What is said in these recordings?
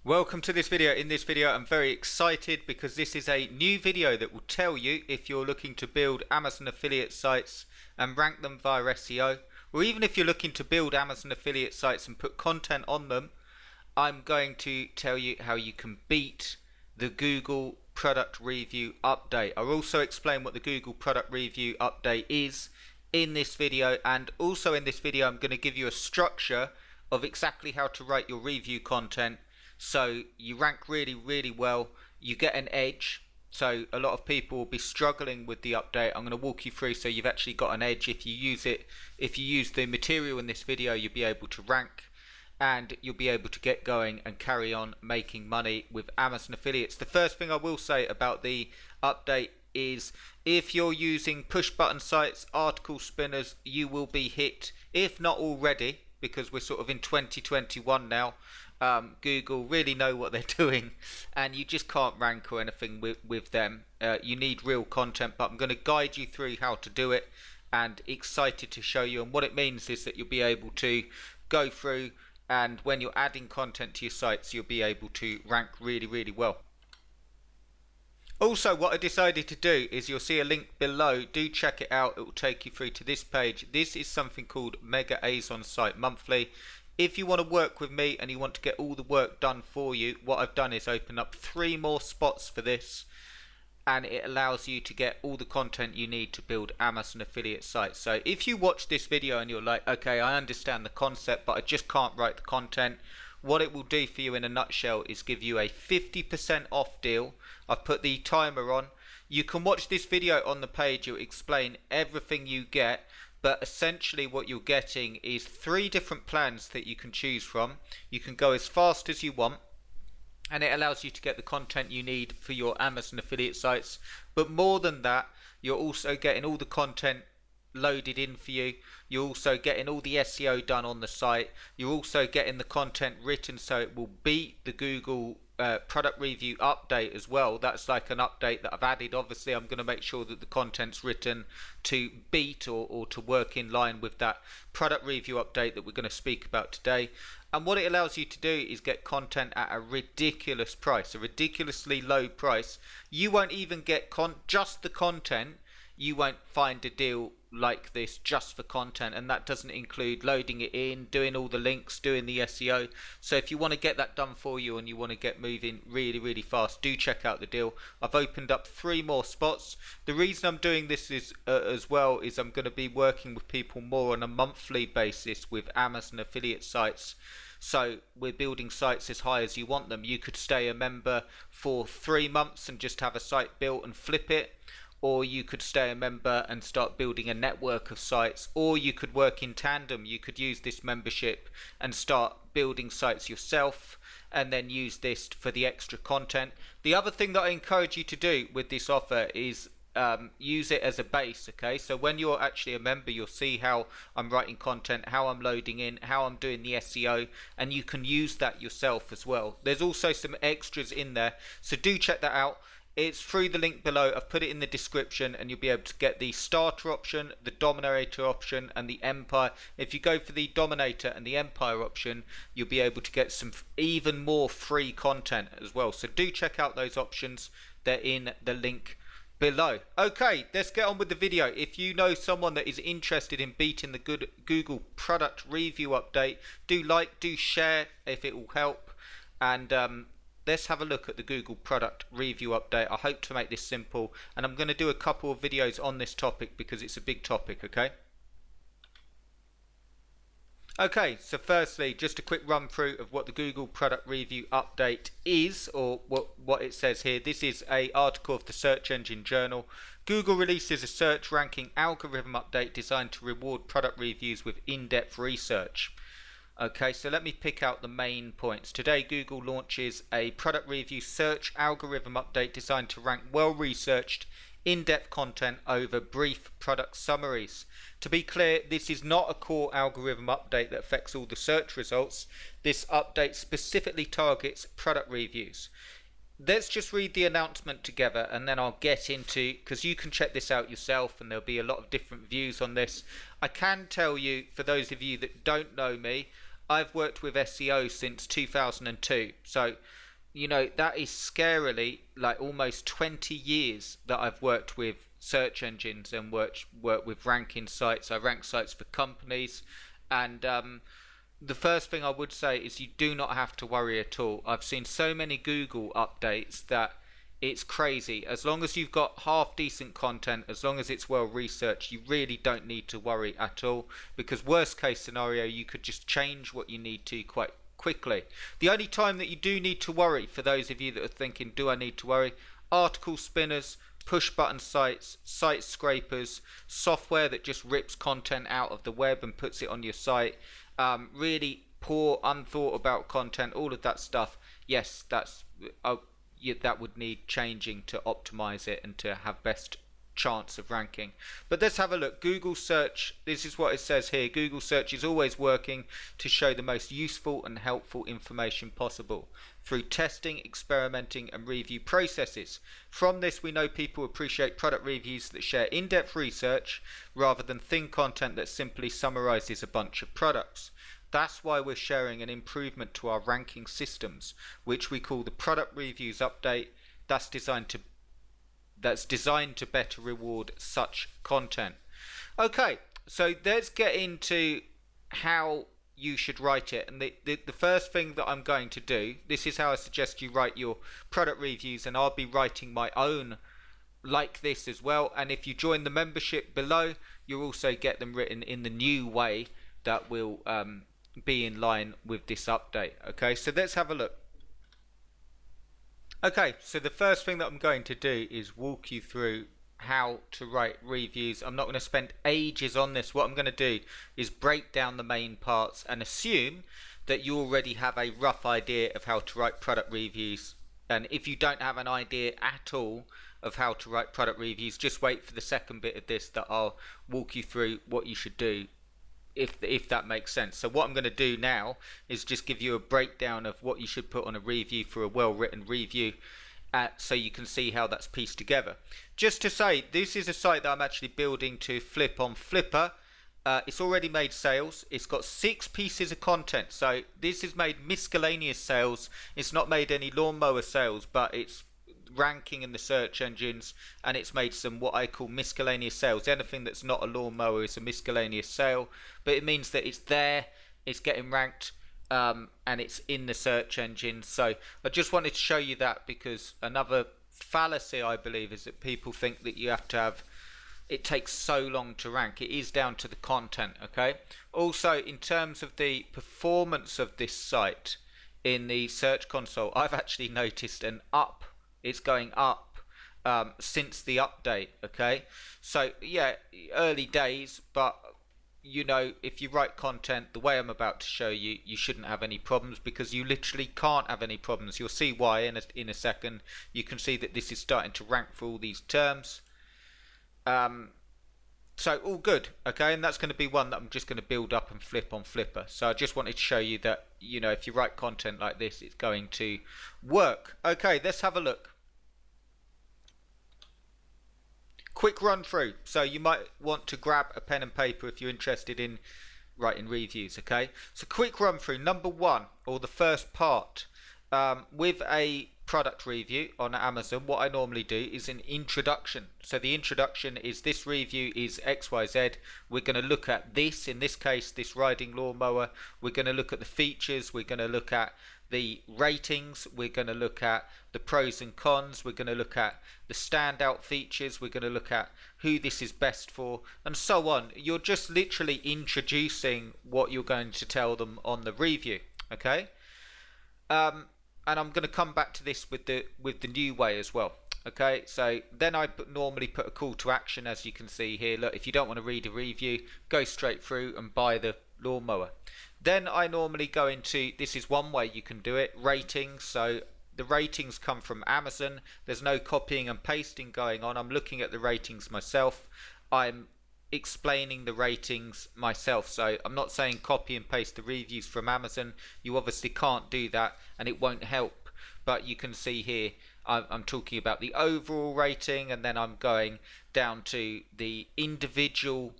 Welcome to this video. In this video I'm very excited because this is a new video that will tell you if you're looking to build Amazon affiliate sites and rank them via SEO, or even if you're looking to build Amazon affiliate sites and put content on them. I'm going to tell you how you can beat the Google product review update. I'll also explain what the Google product review update is in this video, and also in this video I'm going to give you a structure of exactly how to write your review content so you rank really well, you get an edge. So a lot of people will be struggling with the update. I'm going to walk you through so you've actually got an edge. If you use the material in this video, you'll be able to rank and you'll be able to get going and carry on making money with Amazon affiliates. The first thing I will say about the update is if you're using push button sites, article spinners, you will be hit, if not already, because we're sort of in 2021 now. Google really know what they're doing and you just can't rank or anything with them. You need real content, but I'm going to guide you through how to do it and excited to show you. And what it means is that you'll be able to go through, and when you're adding content to your sites, you'll be able to rank really well. Also, what I decided to do is, you'll see a link below, do check it out, it will take you through to this page. This is something called Mega A's on Site Monthly. If you want to work with me and you want to get all the work done for you, what I've done is open up 3 more spots for this, and it allows you to get all the content you need to build Amazon affiliate sites. So if you watch this video and you're like, okay, I understand the concept, but I just can't write the content, what it will do for you in a nutshell is give you a 50% off deal. I've put the timer on. You can watch this video on the page, it'll explain everything you get, but essentially what you're getting is 3 different plans that you can choose from. You can go as fast as you want, and it allows you to get the content you need for your Amazon affiliate sites. But more than that, you're also getting all the content loaded in for you. You're also getting all the SEO done on the site. You're also getting the content written so it will beat the Google product review update as well. That's like an update that I've added. Obviously I'm going to make sure that the content's written to beat or to work in line with that product review update that we're going to speak about today. And what it allows you to do is get content at a ridiculous price, a ridiculously low price. You won't even get just the content. You won't find a deal like this just for content, and that doesn't include loading it in, doing all the links, doing the SEO. So if you want to get that done for you and you want to get moving really fast, do check out the deal. I've opened up 3 more spots. The reason I'm doing this is as well is I'm going to be working with people more on a monthly basis with Amazon affiliate sites. So we're building sites as high as you want them. You could stay a member for 3 months and just have a site built and flip it, or you could stay a member and start building a network of sites, or you could work in tandem. You could use this membership and start building sites yourself and then use this for the extra content. The other thing that I encourage you to do with this offer is use it as a base. Okay, so when you're actually a member, you'll see how I'm writing content, how I'm loading in, how I'm doing the SEO, and you can use that yourself as well. There's also some extras in there, so do check that out. It's through the link below. I've put it in the description, and you'll be able to get the starter option, the dominator option, and the empire. If you go for the dominator and the empire option, you'll be able to get some even more free content as well. So do check out those options. They're in the link below. Okay, let's get on with the video. If you know someone that is interested in beating the Google product review update, do like, do share if it will help, and let's have a look at the Google product review update. I hope to make this simple, and I'm going to do a couple of videos on this topic because it's a big topic. Okay, so firstly, just a quick run through of what the Google product review update is, or what it says here. This is an article of the Search Engine Journal. Google releases a search ranking algorithm update designed to reward product reviews with in-depth research. Okay, so let me pick out the main points. Today, Google launches a product review search algorithm update designed to rank well-researched, in-depth content over brief product summaries. To be clear, this is not a core algorithm update that affects all the search results. This update specifically targets product reviews. Let's just read the announcement together, and then I'll get into, because you can check this out yourself and there'll be a lot of different views on this. I can tell you, for those of you that don't know me, I've worked with SEO since 2002. So, that is scarily like almost 20 years that I've worked with search engines and worked with ranking sites. I rank sites for companies, and the first thing I would say is you do not have to worry at all. I've seen so many Google updates that it's crazy. As long as you've got half decent content, as long as it's well researched, you really don't need to worry at all, because worst case scenario, you could just change what you need to quite quickly. The only time that you do need to worry, for those of you that are thinking, do I need to worry? Article spinners, push button sites, site scrapers, software that just rips content out of the web and puts it on your site, really poor, unthought about content, all of that stuff. Yes, that would need changing to optimize it and to have best chance of ranking. But let's have a look. Google search, this is what it says here. Google search is always working to show the most useful and helpful information possible through testing, experimenting and review processes. From this, we know people appreciate product reviews that share in-depth research rather than thin content that simply summarizes a bunch of products. That's why we're sharing an improvement to our ranking systems, which we call the product reviews update. That's designed to better reward such content. Okay, so let's get into how you should write it. And the first thing that I'm going to do, this is how I suggest you write your product reviews, and I'll be writing my own like this as well. And if you join the membership below, you'll also get them written in the new way that will be in line with this update. Okay, so let's have a look. Okay, so the first thing that I'm going to do is walk you through how to write reviews. I'm not going to spend ages on this. What I'm going to do is break down the main parts and assume that you already have a rough idea of how to write product reviews. And if you don't have an idea at all of how to write product reviews, just wait for the second bit of this that I'll walk you through what you should do, if that makes sense. So what I'm going to do now is just give you a breakdown of what you should put on a review for a well-written review, so you can see how that's pieced together. Just to say, this is a site that I'm actually building to flip on Flipper. It's already made sales. It's got 6 pieces of content. So this has made miscellaneous sales. It's not made any lawnmower sales, but it's ranking in the search engines, and it's made some what I call miscellaneous sales. Anything that's not a lawnmower is a miscellaneous sale, but it means that it's there, it's getting ranked, and it's in the search engine. So I just wanted to show you that, because another fallacy I believe is that people think that you have to have, it takes so long to rank. It is down to the content. Okay, also in terms of the performance of this site in the search console, I've actually noticed it's going up since the update. Okay, so yeah, early days, but if you write content the way I'm about to show you, you shouldn't have any problems, because you literally can't have any problems. You'll see why in a second. You can see that this is starting to rank for all these terms. So all good. Okay, and that's going to be one that I'm just going to build up and flip on Flipper. So I just wanted to show you that if you write content like this, it's going to work. Okay, let's have a look. Quick run through. So you might want to grab a pen and paper if you're interested in writing reviews. Okay, so quick run through. Number 1, or the first part, with a product review on Amazon, what I normally do is an introduction. So the introduction is, this review is XYZ. We're going to look at this, in this case, this riding lawnmower. We're going to look at the features. We're going to look at the ratings. We're going to look at the pros and cons. We're going to look at the standout features. We're going to look at who this is best for, and so on. You're just literally introducing what you're going to tell them on the review. Okay, and I'm going to come back to this with the new way as well. Okay, so then I normally put a call to action, as you can see here. Look, if you don't want to read a review, go straight through and buy the lawnmower. Then I normally go into, this is one way you can do it, ratings. So the ratings come from Amazon. There's no copying and pasting going on. I'm looking at the ratings myself. I'm explaining the ratings myself. So I'm not saying copy and paste the reviews from Amazon. You obviously can't do that, and it won't help. But you can see here, I'm talking about the overall rating, and then I'm going down to the individual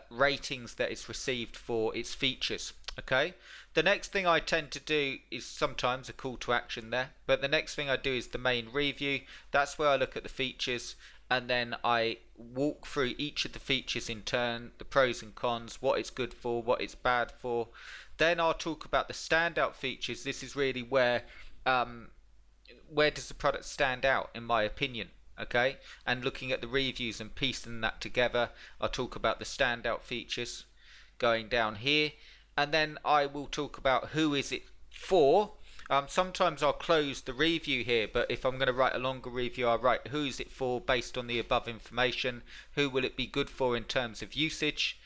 ratings that it's received for its features. Okay. The next thing I tend to do is sometimes a call to action there, but the next thing I do is the main review. That's where I look at the features and then I walk through each of the features in turn, the pros and cons, what it's good for, what it's bad for. Then I'll talk about the standout features. This is really where does the product stand out in my opinion. Okay, and looking at the reviews and piecing that together, I'll talk about the standout features going down here, and then I will talk about who is it for. Sometimes I'll close the review here, but if I'm going to write a longer review, I write who is it for based on the above information, who will it be good for in terms of usage,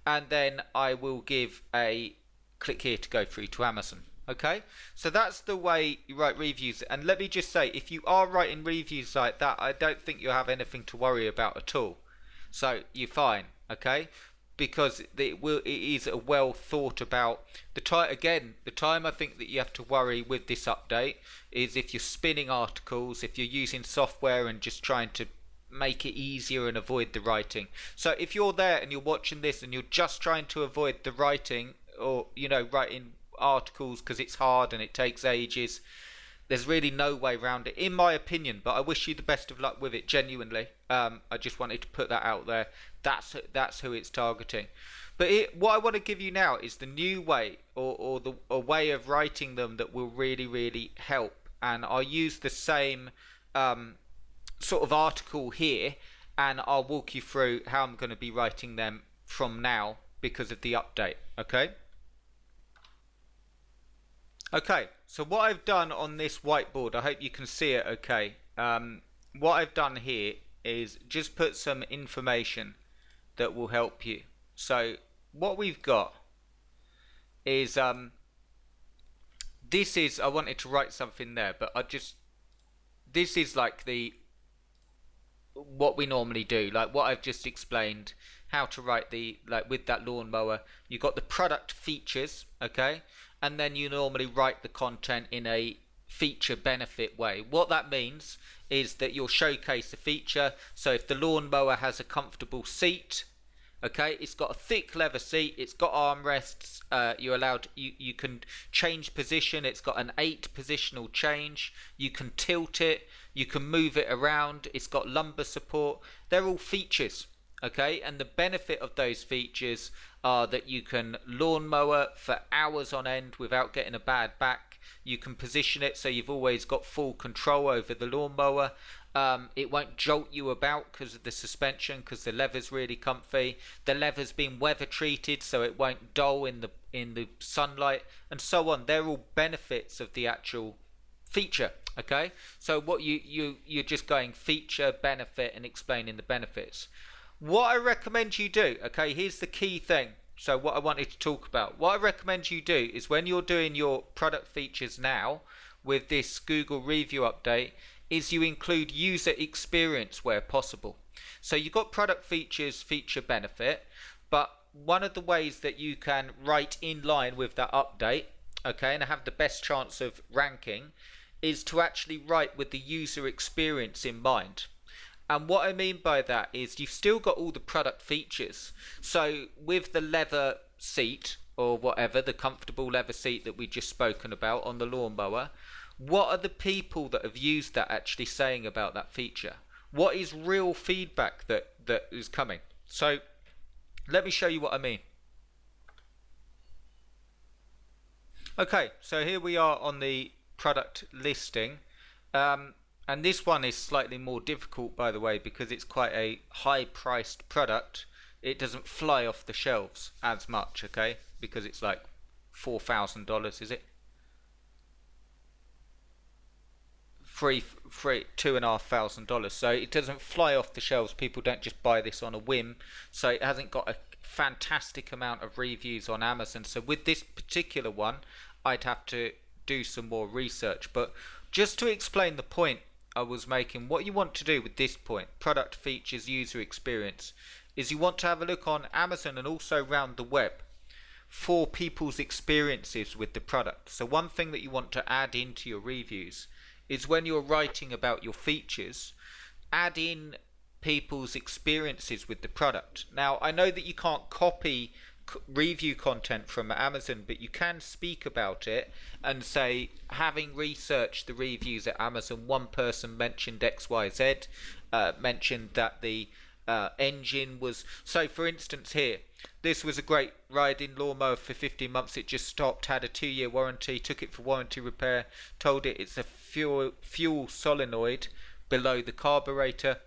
and then I will give a click here to go through to Amazon. Okay, so that's the way you write reviews. And let me just say, if you are writing reviews like that, I don't think you have anything to worry about at all. So you're fine, okay? Because it is a well thought about. The time I think that you have to worry with this update is if you're spinning articles, if you're using software and just trying to make it easier and avoid the writing. So if you're there and you're watching this and you're just trying to avoid the writing, or writing articles because it's hard and it takes ages, there's really no way around it in my opinion, but I wish you the best of luck with it genuinely. I just wanted to put that out there. That's who it's targeting. But what I want to give you now is the new way, or a way of writing them that will really help, and I'll use the same sort of article here, and I'll walk you through how I'm going to be writing them from now because of the update. Okay, so what I've done on this whiteboard, I hope you can see it okay. What I've done here is just put some information that will help you. So what we've got is, I wanted to write something there, but this is like what we normally do, like what I've just explained, how to write with that lawnmower. You've got the product features, okay? And then you normally write the content in a feature benefit way. What that means is that you'll showcase a feature. So if the lawnmower has a comfortable seat, okay, it's got a thick leather seat, it's got armrests, you can change position, it's got an 8 positional change, you can tilt it, you can move it around, it's got lumbar support. They're all features. Okay, and the benefit of those features are that you can lawnmower for hours on end without getting a bad back. You can position it so you've always got full control over the lawnmower. It won't jolt you about because of the suspension, because the leather's really comfy. The leather's been weather treated so it won't dull in the sunlight, and so on. They're all benefits of the actual feature. Okay, so what you're just going feature, benefit, and explaining the benefits. What I recommend you do, okay, here's the key thing. So what I wanted to talk about. What I recommend you do is when you're doing your product features now with this Google review update, is you include user experience where possible. So you've got product features, feature benefit, but one of the ways that you can write in line with that update, okay, and have the best chance of ranking, is to actually write with the user experience in mind. And what I mean by that is you've still got all the product features. So with the leather seat or whatever, the comfortable leather seat that we just spoken about on the lawnmower, what are the people that have used that actually saying about that feature? What is real feedback that is coming? So let me show you what I mean. Okay, so here we are on the product listing. And this one is slightly more difficult, by the way, because it's quite a high-priced product. It doesn't fly off the shelves as much, okay? Because it's like $4,000, is it? $2,500. So it doesn't fly off the shelves. People don't just buy this on a whim. So it hasn't got a fantastic amount of reviews on Amazon. So with this particular one, I'd have to do some more research. But just to explain the point I was making, what you want to do with this point, product features, user experience, is you want to have a look on Amazon and also around the web for people's experiences with the product. So one thing that you want to add into your reviews is when you're writing about your features, add in people's experiences with the product. Now, I know that you can't copy review content from Amazon, but you can speak about it and say, having researched the reviews at Amazon, one person mentioned XYZ, mentioned that the engine was, so for instance here, this was a great riding lawnmower for 15 months, it just stopped, had a 2-year warranty, took it for warranty repair, told it it's a fuel solenoid below the carburetor.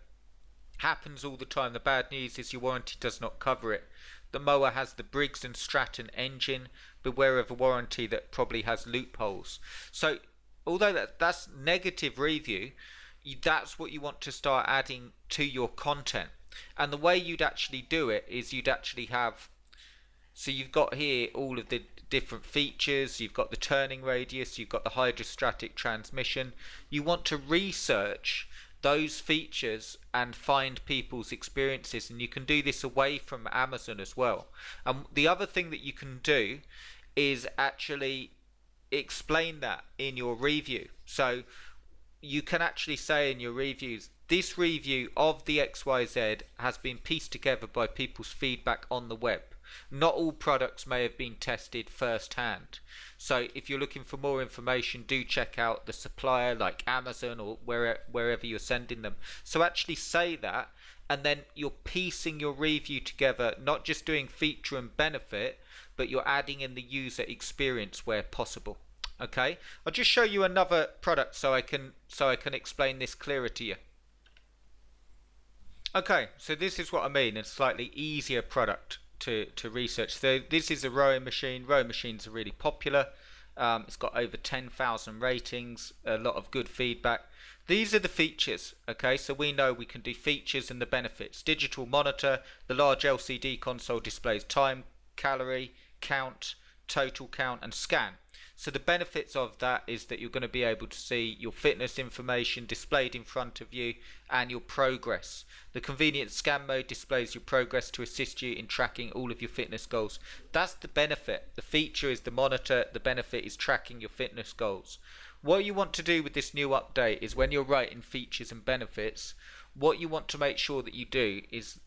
Happens all the time. The bad news is your warranty does not cover it. The mower has the Briggs and Stratton engine. Beware of a warranty that probably has loopholes. So although that's negative review, that's what you want to start adding to your content. And the way you'd actually do it is you'd actually have, so you've got here all of the different features, you've got the turning radius, you've got the hydrostatic transmission. You want to research those features and find people's experiences, and you can do this away from Amazon as well. And the other thing that you can do is actually explain that in your review. So you can actually say in your reviews, this review of the XYZ has been pieced together by people's feedback on the web. Not all products may have been tested firsthand. So if you're looking for more information, do check out the supplier like Amazon or wherever you're sending them. So actually say that, and then you're piecing your review together, not just doing feature and benefit, but you're adding in the user experience where possible. Okay, I'll just show you another product so I can explain this clearer to you. Okay, so this is what I mean, a slightly easier product to research. So this is a rowing machine. Rowing machines are really popular. It's got over 10,000 ratings, a lot of good feedback. These are the features, okay, so we know we can do features and the benefits. Digital monitor, the large LCD console displays time, calorie, count, total count and scan. So the benefits of that is that you're going to be able to see your fitness information displayed in front of you and your progress. The convenient scan mode displays your progress to assist you in tracking all of your fitness goals. That's the benefit. The feature is the monitor, the benefit is tracking your fitness goals. What you want to do with this new update is when you're writing features and benefits, what you want to make sure that you do is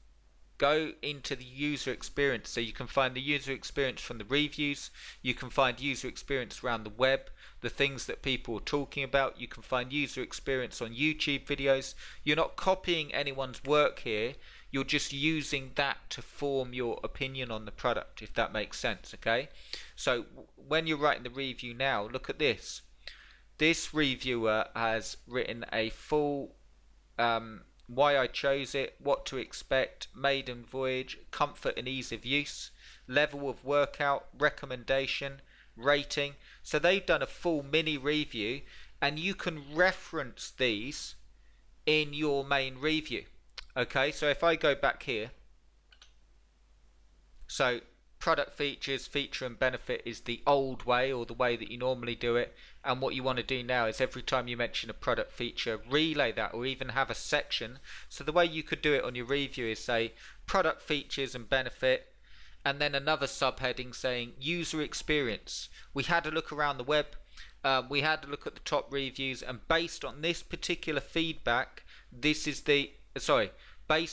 go into the user experience. So you can find the user experience from the reviews, you can find user experience around the web, the things that people are talking about, you can find user experience on YouTube videos. You're not copying anyone's work here, you're just using that to form your opinion on the product, if that makes sense. Okay, so when you're writing the review now, look at this. This reviewer has written a full why I chose it, what to expect, maiden voyage, comfort and ease of use, level of workout, recommendation, rating. So they've done a full mini review, and you can reference these in your main review. Okay, so if I go back here, so product features, feature and benefit is the old way, or the way that you normally do it. And what you want to do now is every time you mention a product feature, relay that, or even have a section. So the way you could do it on your review is say product features and benefit, and then another subheading saying user experience. We had a look around the web, we had a look at the top reviews, and based on this particular feedback, based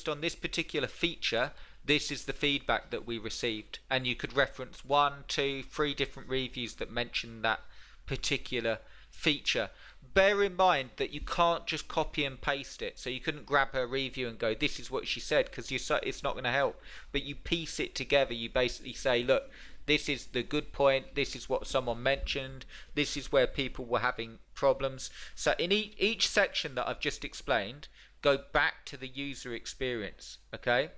on this particular feature, this is the feedback that we received. And you could reference 1, 2, 3 different reviews that mention that particular feature. Bear in mind that you can't just copy and paste it. So you couldn't grab her review and go, this is what she said, because it's not going to help. But you piece it together. You basically say, look, this is the good point, this is what someone mentioned, this is where people were having problems. So in each section that I've just explained, go back to the user experience. Okay,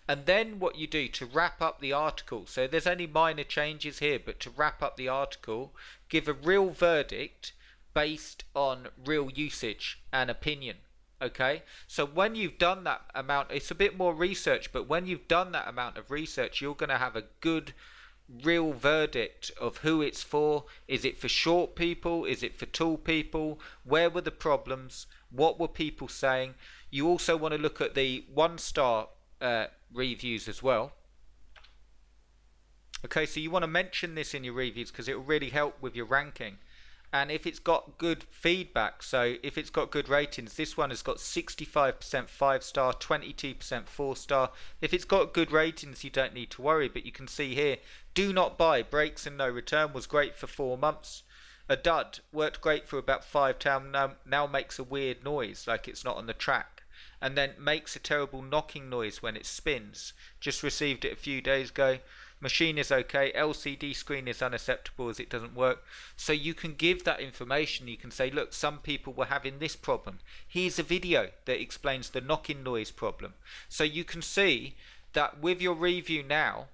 and then what you do to wrap up the article, so there's only minor changes here, but to wrap up the article, give a real verdict based on real usage and opinion. Okay, so when you've done that amount, it's a bit more research, but when you've done that amount of research, you're going to have a good real verdict of who it's for. Is it for short people? Is it for tall people? Where were the problems? What were people saying? You also want to look at the 1-star reviews as well. Okay, so you want to mention this in your reviews because it will really help with your ranking. and if it's got good feedback, so if it's got good ratings, this one has got 65% 5-star, 22% 4-star. If it's got good ratings, you don't need to worry. But you can see here, do not buy, breaks and no return, was great for 4 months. A dud, worked great for about 5 times, now makes a weird noise like it's not on the track, and then makes a terrible knocking noise when it spins. Just received it a few days ago. Machine is okay, LCD screen is unacceptable as it doesn't work. So you can give that information. You can say, look, some people were having this problem. Here's a video that explains the knocking noise problem. So you can see that with your review now,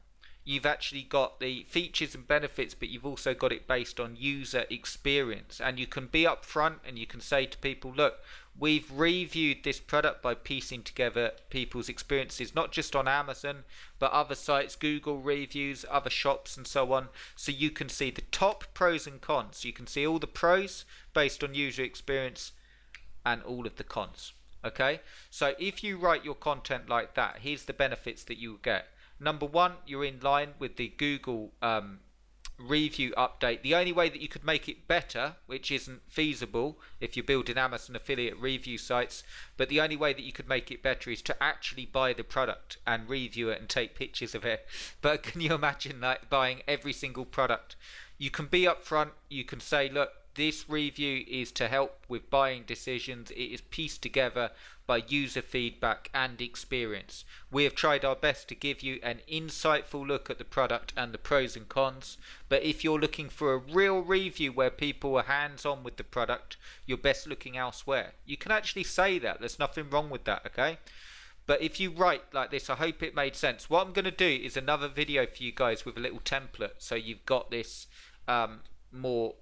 you've actually got the features and benefits, but you've also got it based on user experience. And you can be upfront and you can say to people, look, we've reviewed this product by piecing together people's experiences, not just on Amazon, but other sites, Google reviews, other shops and so on. So you can see the top pros and cons. You can see all the pros based on user experience and all of the cons. Okay, so if you write your content like that, here's the benefits that you get. Number one, you're in line with the Google review update. The only way that you could make it better, which isn't feasible if you're building Amazon affiliate review sites, but the only way that you could make it better is to actually buy the product and review it and take pictures of it. But can you imagine like buying every single product? You can be upfront. You can say, look, this review is to help with buying decisions. It is pieced together by user feedback and experience. We have tried our best to give you an insightful look at the product and the pros and cons. But if you're looking for a real review where people are hands-on with the product, you're best looking elsewhere. You can actually say that. There's nothing wrong with that, okay? But if you write like this, I hope it made sense. What I'm going to do is another video for you guys with a little template, so you've got this more,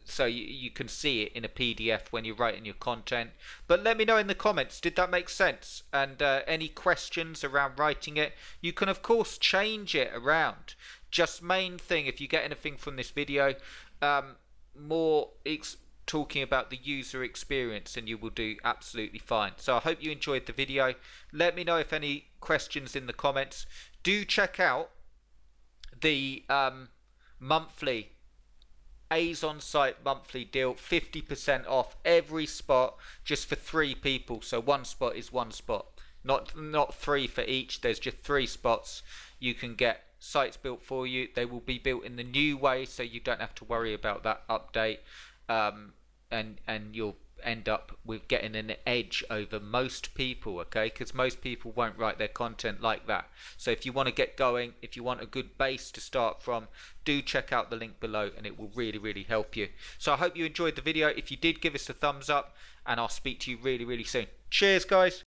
so you can see it in a PDF when you're writing your content. But let me know in the comments, did that make sense? And any questions around writing it? You can of course change it around. Just main thing, if you get anything from this video, more talking about the user experience, and you will do absolutely fine. So I hope you enjoyed the video. Let me know if any questions in the comments. Do check out the monthly A's on site monthly deal, 50% off every spot just for 3 people. So one spot is one spot, not 3 for each. There's just 3 spots. You can get sites built for you. They will be built in the new way, so you don't have to worry about that update, and you'll end up with getting an edge over most people, okay? Because most people won't write their content like that. So if you want to get going, if you want a good base to start from, do check out the link below, and it will really help you. So I hope you enjoyed the video. If you did, give us a thumbs up, and I'll speak to you really soon. Cheers, guys.